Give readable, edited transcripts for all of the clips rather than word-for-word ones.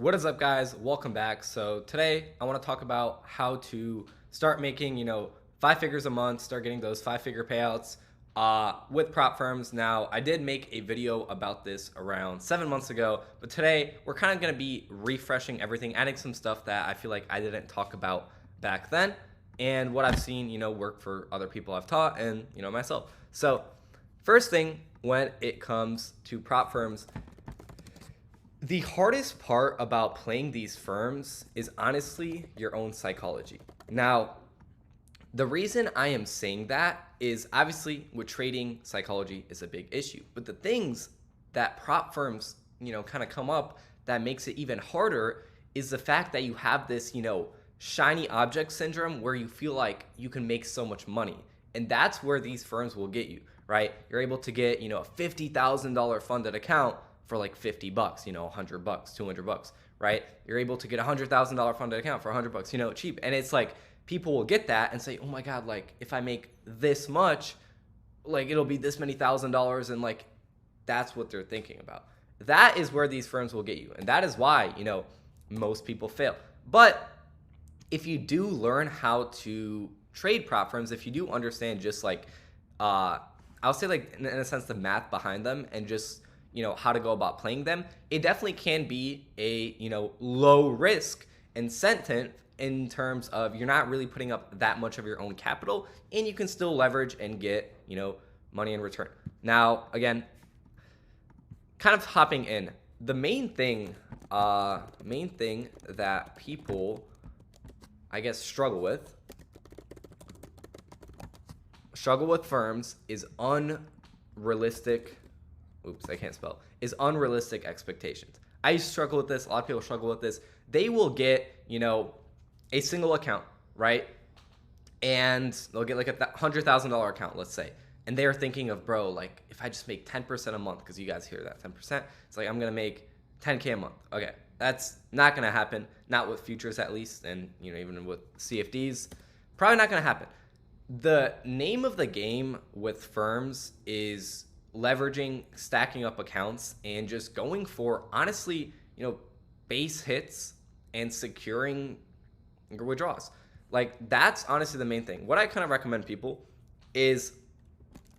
What is up, guys? Welcome back. So today I want to talk about how to start making, 5 figures a month, start getting those 5-figure payouts with prop firms. Now, I did make a video about this around 7 months ago, but today we're kind of going to be refreshing everything, adding some stuff that I feel like I didn't talk about back then, and what I've seen, work for other people I've taught and, myself. So first thing when it comes to prop firms, the hardest part about playing these firms is honestly your own psychology. Now, the reason I am saying that is obviously with trading, psychology is a big issue. But the things that prop firms, kind of come up that makes it even harder is the fact that you have this, shiny object syndrome where you feel like you can make so much money. And that's where these firms will get you, right? You're able to get, a $50,000 funded account for like $50, $100, $200, right? You're able to get a $100,000 funded account for $100, cheap. And it's like people will get that and say, oh my God, like if I make this much, like it'll be this many $1,000. And like, that's what they're thinking about. That is where these firms will get you. And that is why, most people fail. But if you do learn how to trade prop firms, if you do understand just like, I'll say like in a sense, the math behind them and just, how to go about playing them, it definitely can be a, low risk incentive in terms of you're not really putting up that much of your own capital and you can still leverage and get, money in return. Now, again, kind of hopping in, the main thing that people, I guess, struggle with firms is unrealistic expectations. I struggle with this. A lot of people struggle with this. They will get, a single account, right? And they'll get like a $100,000 account, let's say. And they're thinking of, bro, like if I just make 10% a month, because you guys hear that 10%, it's like I'm going to make 10K a month. Okay, that's not going to happen. Not with futures at least. And, even with CFDs, probably not going to happen. The name of the game with firms is leveraging, stacking up accounts, and just going for, honestly, base hits and securing your withdrawals. Like, that's honestly the main thing. What I kind of recommend people is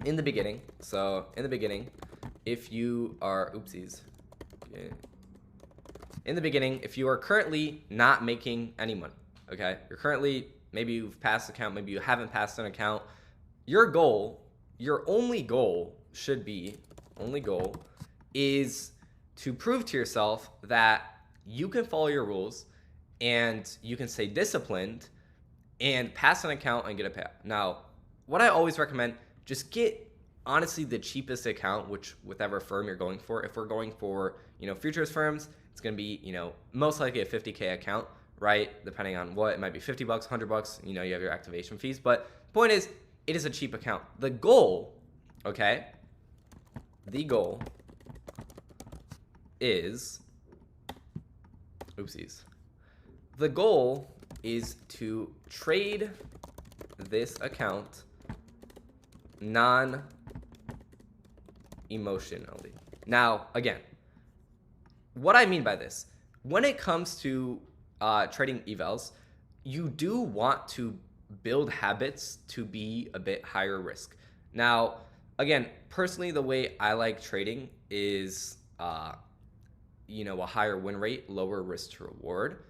in the beginning. So in the beginning, if you are, in the beginning, if you are currently not making any money, okay, you're currently, maybe you've passed an account, maybe you haven't passed an account, your only goal is to prove to yourself that you can follow your rules and you can stay disciplined and pass an account and get a payout. Now, what I always recommend, just get honestly the cheapest account, which whatever firm you're going for. If we're going for, futures firms, it's going to be, most likely a 50K account, right? Depending on what, it might be $50, $100, you have your activation fees. But the point is, it is a cheap account. The goal is, the goal is to trade this account non-emotionally. Now, again, what I mean by this, when it comes to trading evals, you do want to build habits to be a bit higher risk. Now, again, personally, the way I like trading is, a higher win rate, lower risk to reward.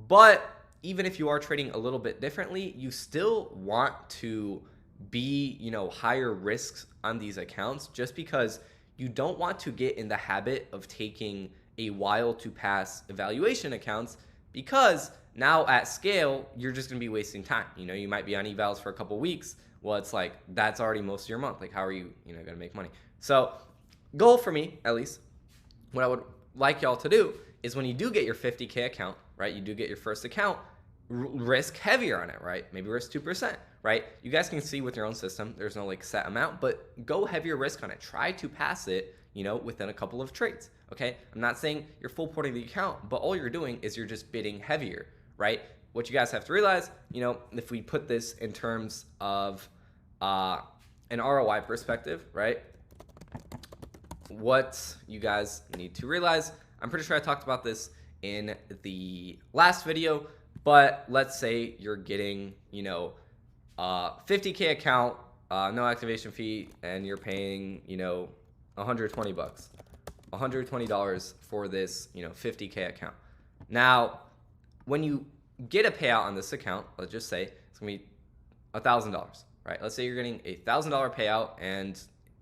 But even if you are trading a little bit differently, you still want to be, higher risks on these accounts, just because you don't want to get in the habit of taking a while to pass evaluation accounts, because now at scale, you're just going to be wasting time. You might be on evals for a couple weeks. Well, it's like, that's already most of your month. Like, how are you, going to make money? So goal for me, at least, what I would like y'all to do is when you do get your 50K account, right? You do get your first account, risk heavier on it, right? Maybe risk 2%, right? You guys can see with your own system, there's no like set amount, but go heavier risk on it. Try to pass it, within a couple of trades, okay? I'm not saying you're full porting the account, but all you're doing is you're just bidding heavier, right? What you guys have to realize, if we put this in terms of an ROI perspective, right? What you guys need to realize, I'm pretty sure I talked about this in the last video, but let's say you're getting, 50K account, no activation fee, and you're paying, $120, $120 for this, 50K account. Now, when you get a payout on this account, let's just say it's gonna be $1,000, right? Let's say you're getting a $1,000 payout, and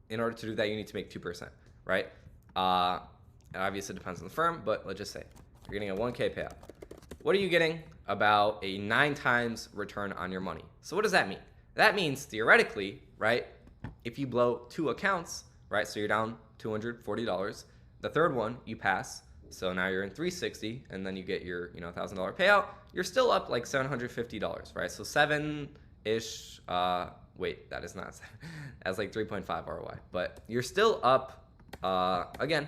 in order to do that, you need to make 2%, right? It obviously depends on the firm, but let's just say you're getting a 1K payout. What are you getting? About a 9 times return on your money. So what does that mean? That means theoretically, right, if you blow 2 accounts, right, so you're down $240, the third one you pass, so now you're in 360, and then you get your $1,000 payout, you're still up like $750, right? So 7-ish, wait, that is not, that's like 3.5 ROI, but you're still up, again,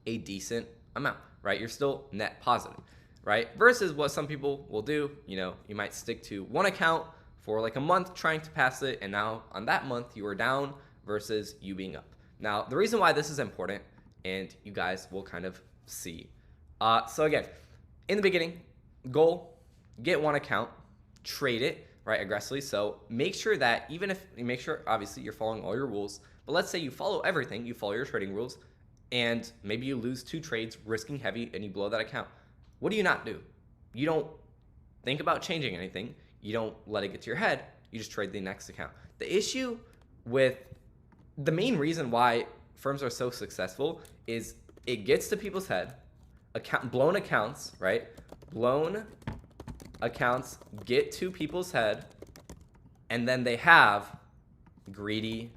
a decent amount, right? You're still net positive, right? Versus what some people will do, you might stick to one account for like a month trying to pass it, and now on that month you are down versus you being up. Now, the reason why this is important, and you guys will kind of see. So again, in the beginning, goal, get one account, trade it, right, aggressively. So make sure that even if you make sure, obviously, you're following all your rules, but let's say you follow everything, you follow your trading rules, and maybe you lose 2 trades, risking heavy, and you blow that account. What do you not do? You don't think about changing anything. You don't let it get to your head. You just trade the next account. The issue with the main reason why firms are so successful is it gets to people's head, blown accounts, right? Blown accounts get to people's head, and then they have greedy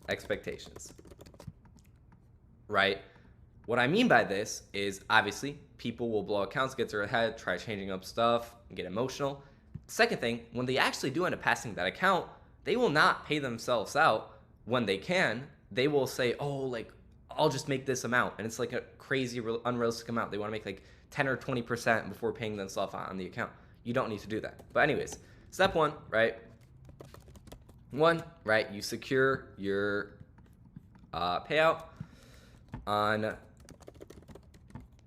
expectations, right? What I mean by this is obviously people will blow accounts, get to their head, try changing up stuff, and get emotional. Second thing, when they actually do end up passing that account, they will not pay themselves out when they can. They will say, oh, like, I'll just make this amount. And it's like a crazy, unrealistic amount. They want to make like 10 or 20% before paying themselves out on the account. You don't need to do that. But anyways, step 1, right? You secure your payout on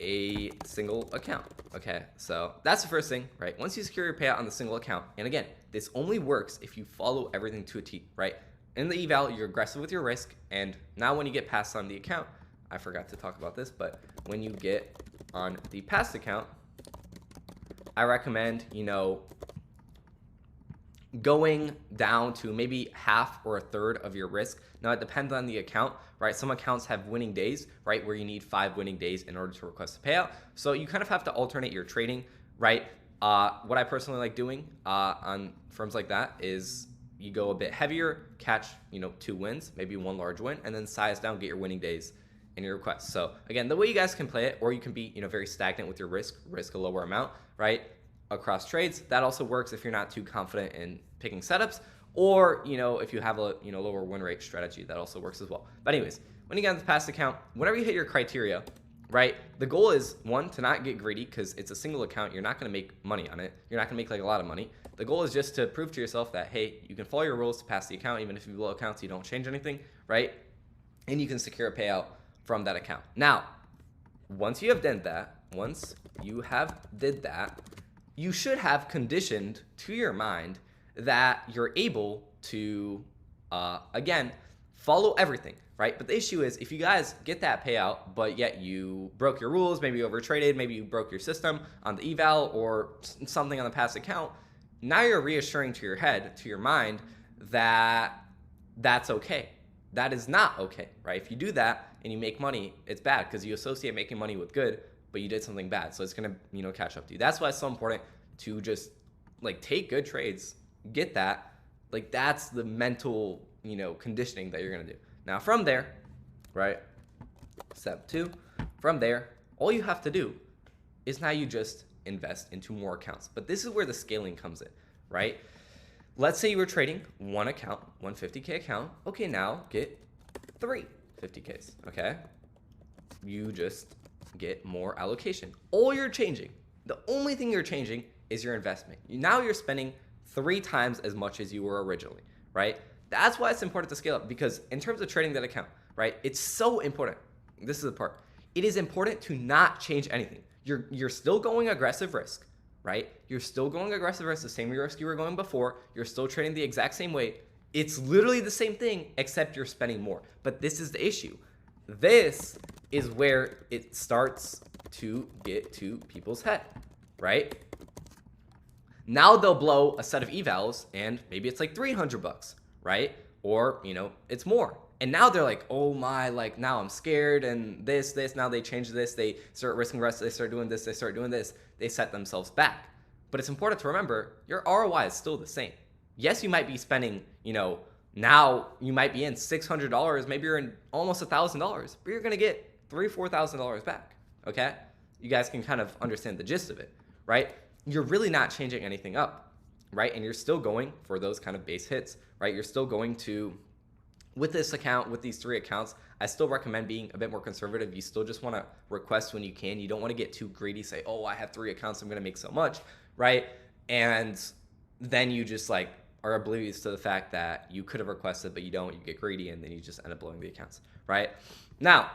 a single account. Okay, so that's the first thing, right? Once you secure your payout on the single account, and again, this only works if you follow everything to a T, right? In the eval, you're aggressive with your risk, and now when you get passed on the account, I forgot to talk about this, but when you get on the passed account, I recommend, going down to maybe half or a third of your risk. Now, it depends on the account, right? Some accounts have winning days, right, where you need 5 winning days in order to request a payout. So you kind of have to alternate your trading, right? What I personally like doing on firms like that is you go a bit heavier, catch 2 wins, maybe 1 large win, and then size down, get your winning days in your requests. So again, the way you guys can play it, or you can be very stagnant with your risk a lower amount, right, across trades. That also works if you're not too confident in picking setups, or if you have a lower win rate strategy, that also works as well. But anyways, when you get on the past account, whenever you hit your criteria, right, the goal is 1, to not get greedy, because it's a single account. You're not going to make money on it. You're not going to make like a lot of money. The goal is just to prove to yourself that, hey, you can follow your rules to pass the account. Even if you blow accounts, you don't change anything, right? And you can secure a payout from that account. Now, once you have done that, you should have conditioned to your mind that you're able to, again, follow everything, right? But the issue is, if you guys get that payout, but yet you broke your rules, maybe you overtraded, maybe you broke your system on the eval or something on the past account, now you're reassuring to your head, to your mind, that that's okay. That is not okay, right? If you do that and you make money, it's bad because you associate making money with good, but you did something bad. So it's going to, catch up to you. That's why it's so important to just like take good trades, get that. Like that's the mental, conditioning that you're going to do. Now from there, right? Step 2, from there, all you have to do is now you just invest into more accounts. But this is where the scaling comes in, right? Let's say you were trading one account, one 50K account. Okay, now get 3 50Ks, okay? You just get more allocation. All you're changing, the only thing you're changing is your investment. Now you're spending 3 times as much as you were originally, right? That's why it's important to scale up, because in terms of trading that account, right, it's so important. this is the part. It is important to not change anything. You're still going aggressive risk, right? You're still going aggressive risk, the same risk you were going before. You're still trading the exact same way. It's literally the same thing, except you're spending more. But this is the issue. This is where it starts to get to people's head, right? Now they'll blow a set of evals and maybe it's like $300, right? Or, it's more. And now they're like, oh my, like now I'm scared and this, now they change this, they start risking rest, they start doing this, they set themselves back. But it's important to remember your ROI is still the same. Yes, you might be spending, now you might be in $600, maybe you're in almost $1,000, but you're gonna get $3,000, $4,000 back, okay? You guys can kind of understand the gist of it, right? You're really not changing anything up, right? And you're still going for those kind of base hits, right? You're still going to, with this account, with these 3 accounts, I still recommend being a bit more conservative. You still just want to request when you can. You don't want to get too greedy, say, oh, I have 3 accounts, I'm going to make so much, right? And then you just like are oblivious to the fact that you could have requested, but you don't, you get greedy, and then you just end up blowing the accounts, right? Now,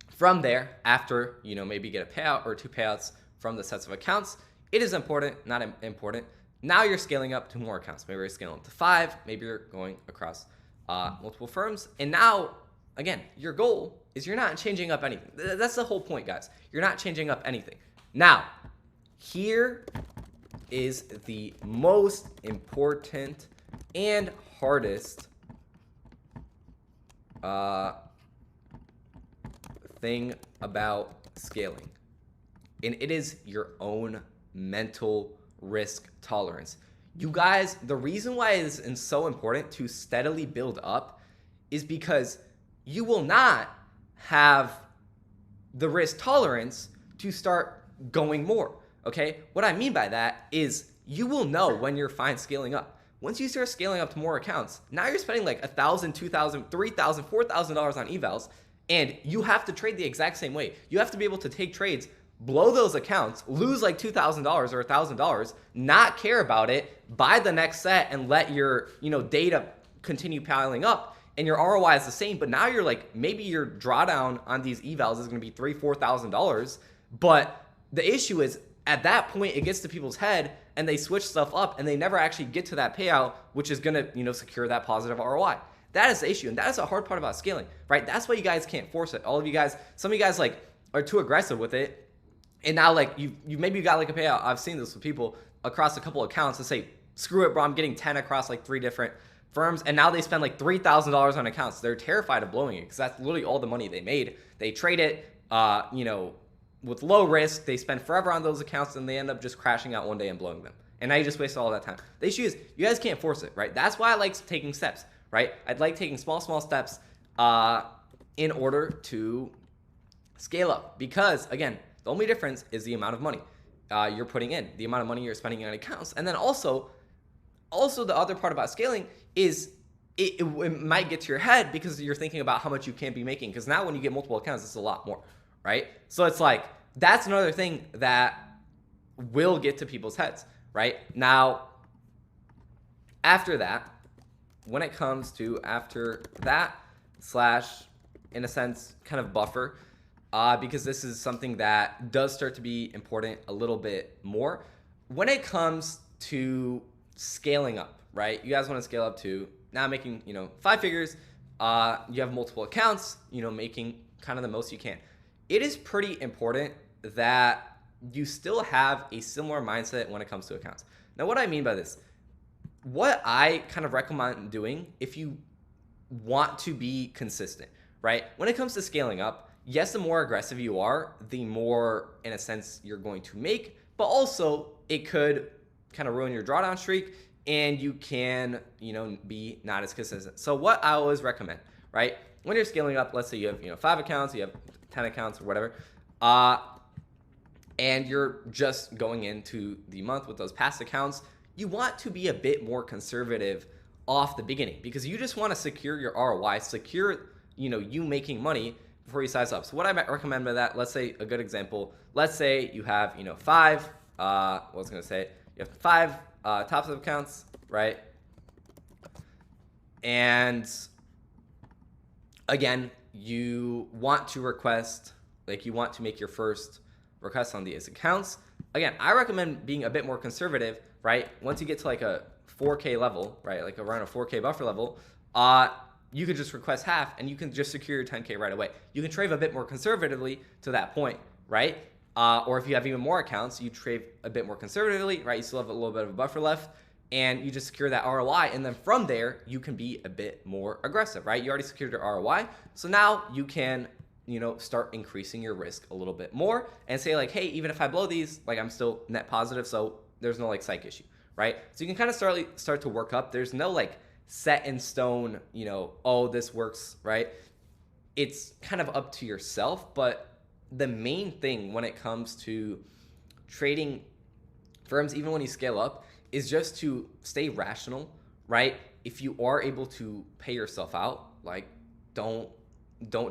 from there, after, maybe you get a payout or 2 payouts from the sets of accounts, it is important, not important. Now you're scaling up to more accounts. Maybe you're scaling up to 5, maybe you're going across multiple firms. And now, again, your goal is you're not changing up anything. That's the whole point, guys. You're not changing up anything. Now, here is the most important and hardest thing about scaling. And it is your own mental risk tolerance. You guys, the reason why it is so important to steadily build up is because you will not have the risk tolerance to start going more, okay? What I mean by that is you will know when you're fine scaling up. Once you start scaling up to more accounts, now you're spending like $1,000, $2,000, $3,000, $4,000 on evals, and you have to trade the exact same way. You have to be able to take trades, blow those accounts, lose like $2,000 or $1,000, not care about it, buy the next set and let your, data continue piling up, and your ROI is the same. But now you're like, maybe your drawdown on these evals is going to be $3,000, $4,000. But the issue is at that point, it gets to people's head and they switch stuff up and they never actually get to that payout, which is going to, secure that positive ROI. That is the issue. And that is the hard part about scaling, right? That's why you guys can't force it. All of you guys, some of you guys like are too aggressive with it. And now, like, you maybe you got like a payout. I've seen this with people across a couple accounts to say, screw it, bro, I'm getting 10 across like 3 different firms. And now they spend like $3,000 on accounts. They're terrified of blowing it because that's literally all the money they made. They trade it, with low risk. They spend forever on those accounts and they end up just crashing out one day and blowing them. And now you just wasted all that time. The issue is you guys can't force it, right? That's why I like taking steps, right? I'd like taking small steps in order to scale up because, again, the only difference is the amount of money you're putting in, the amount of money you're spending on accounts. And then also the other part about scaling is it might get to your head because you're thinking about how much you can be making. Because now when you get multiple accounts, it's a lot more, right? So it's like, that's another thing that will get to people's heads, right? Now, after that, when it comes to after that / in a sense, kind of buffer, because this is something that does start to be important a little bit more. When it comes to scaling up, right? You guys want to scale up to now making, 5 figures. You have multiple accounts, making kind of the most you can. It is pretty important that you still have a similar mindset when it comes to accounts. Now, what I mean by this, what I kind of recommend doing if you want to be consistent, right? When it comes to scaling up, yes, the more aggressive you are, the more, in a sense, you're going to make, but also it could kind of ruin your drawdown streak and you can, be not as consistent. So what I always recommend, right? When you're scaling up, let's say you have, 5 accounts, you have 10 accounts or whatever, and you're just going into the month with those past accounts, you want to be a bit more conservative off the beginning because you just want to secure your ROI, secure, you making money before you size up. So what I might recommend by that, let's say a good example, let's say you have, 5, what was I going to say? You have 5 tops of accounts, right? And again, you want to request, like you want to make your first request on these accounts. Again, I recommend being a bit more conservative, right? Once you get to like a 4K level, right? Like around a 4K buffer level, you could just request half and you can just secure your 10K right away. You can trade a bit more conservatively to that point, right? Or if you have even more accounts, you trade a bit more conservatively, right? You still have a little bit of a buffer left and you just secure that ROI. And then from there, you can be a bit more aggressive, right? You already secured your ROI. So now you can, start increasing your risk a little bit more and say like, hey, even if I blow these, like I'm still net positive. So there's no like psych issue, right? So you can kind of start to work up. There's no like set in stone, oh, this works, right? It's kind of up to yourself. But the main thing when it comes to trading firms, even when you scale up, is just to stay rational, right? If you are able to pay yourself out, like don't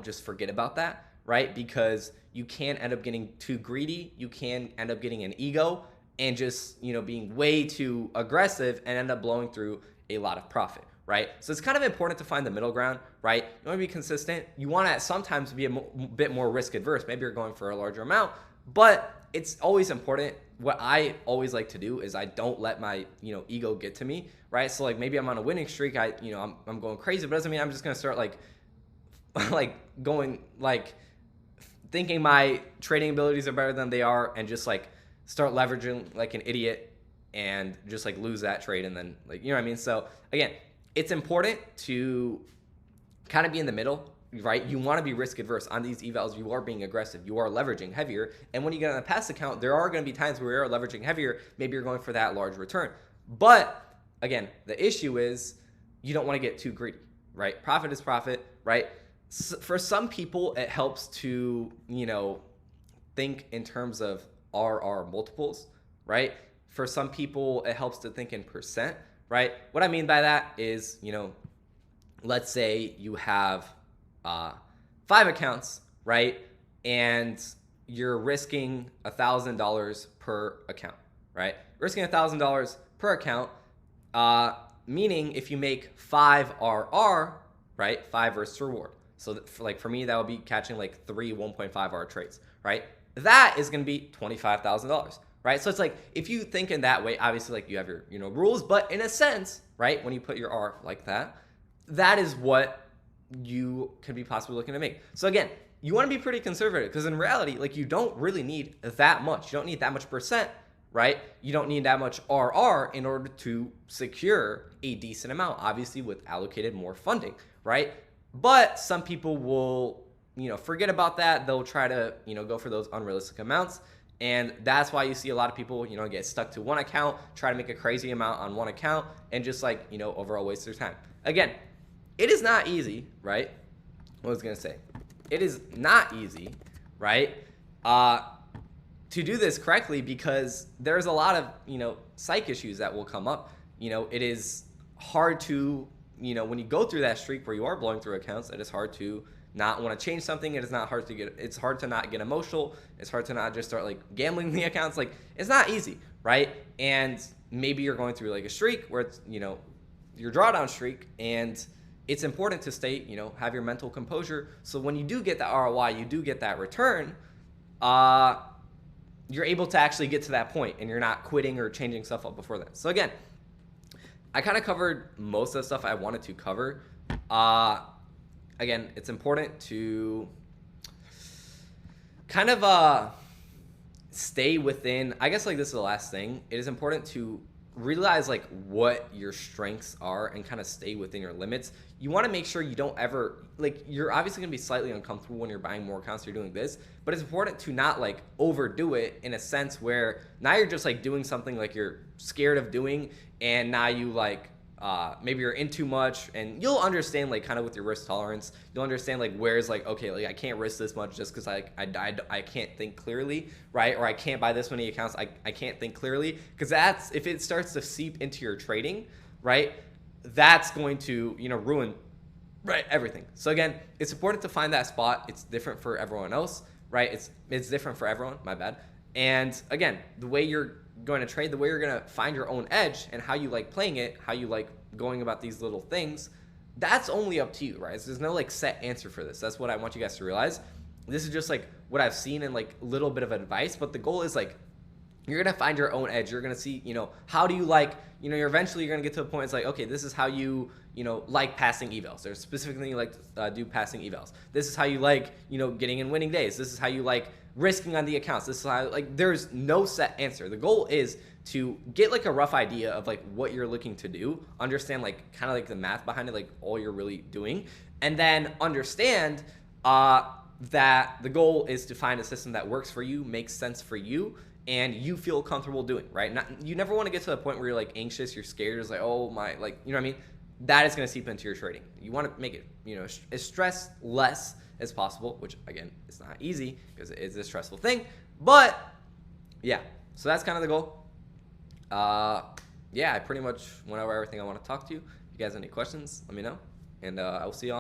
just forget about that, right? Because you can end up getting too greedy. You can end up getting an ego and just, being way too aggressive and end up blowing through a lot of profit, right? So it's kind of important to find the middle ground, right? You want to be consistent. You want to sometimes be a bit more risk adverse. Maybe you're going for a larger amount, but it's always important. What I always like to do is I don't let my, ego get to me, right? So like maybe I'm on a winning streak. I'm going crazy, but it doesn't mean I'm just going to start like going like thinking my trading abilities are better than they are and just like start leveraging like an idiot and just like lose that trade and then like, what I mean? So again, it's important to kind of be in the middle, right? You want to be risk adverse on these evals. You are being aggressive. You are leveraging heavier. And when you get on a pass account, there are going to be times where you're leveraging heavier. Maybe you're going for that large return. But again, the issue is you don't want to get too greedy, right? Profit is profit, right? For some people, it helps to, think in terms of RR multiples, right? For some people, it helps to think in percent, right? What I mean by that is, let's say you have 5 accounts, right? And you're risking $1,000 per account, right? Risking $1,000 per account, meaning if you make 5 RR, right? 5 versus reward. So for me, that would be catching like 3 1.5R trades, right? That is going to be $25,000, right? So it's like, if you think in that way, obviously like you have your, rules, but in a sense, right? When you put your R like that, that is what you could be possibly looking to make. So again, you want to be pretty conservative because in reality, like you don't really need that much. You don't need that much percent, right? You don't need that much RR in order to secure a decent amount, obviously with allocated more funding, right? But some people will, forget about that. They'll try to, go for those unrealistic amounts. And that's why you see a lot of people, get stuck to one account, try to make a crazy amount on one account and just like, overall waste their time. Again, it is not easy, right? What was I going to say? It is not easy, right? To do this correctly because there's a lot of, psych issues that will come up. It is hard to, when you go through that streak where you are blowing through accounts, it is hard to not want to change something. It's hard to not get emotional. It's hard to not just start like gambling the accounts. Like it's not easy, right? And maybe you're going through like a streak where it's, your drawdown streak and it's important to stay, have your mental composure. So when you do get that ROI, you do get that return, you're able to actually get to that point and you're not quitting or changing stuff up before that. So again, I kind of covered most of the stuff I wanted to cover. Again, it's important to kind of stay within, I guess like this is the last thing. It is important to realize like what your strengths are and kind of stay within your limits. You want to make sure you don't ever, like you're obviously going to be slightly uncomfortable when you're buying more accounts, you're doing this, but it's important to not like overdo it in a sense where now you're just like doing something like you're scared of doing and now you like maybe you're in too much and you'll understand like kind of with your risk tolerance, you'll understand like where's like, okay, like I can't risk this much just because I can't think clearly, right? Or I can't buy this many accounts, I can't think clearly because that's, if it starts to seep into your trading, right? That's going to, ruin, right, everything. So again, it's important to find that spot. It's different for everyone else, right? It's different for everyone, my bad. And again, the way you're going to trade, the way you're going to find your own edge and how you like playing it, how you like going about these little things, that's only up to you, right? So there's no like set answer for this. That's what I want you guys to realize. This is just like what I've seen and like a little bit of advice, but the goal is like you're gonna find your own edge. You're gonna see, how do you like, you're eventually you're gonna get to a point. It's like, okay, this is how you, like passing evals. There's specifically you like do passing evals. This is how you like, getting in winning days. This is how you like risking on the accounts. This is how like there's no set answer. The goal is to get like a rough idea of like what you're looking to do, understand like kind of like the math behind it, like all you're really doing, and then understand that the goal is to find a system that works for you, makes sense for you, and you feel comfortable doing, right? You never want to get to the point where you're like anxious, you're scared, it's like, oh my, like, you know what I mean? That is going to seep into your trading. You want to make it, as stress less as possible, which again, it's not easy because it is a stressful thing, but yeah, so that's kind of the goal. Yeah, I pretty much went over everything I want to talk to you. If you guys have any questions, let me know, and I will see you on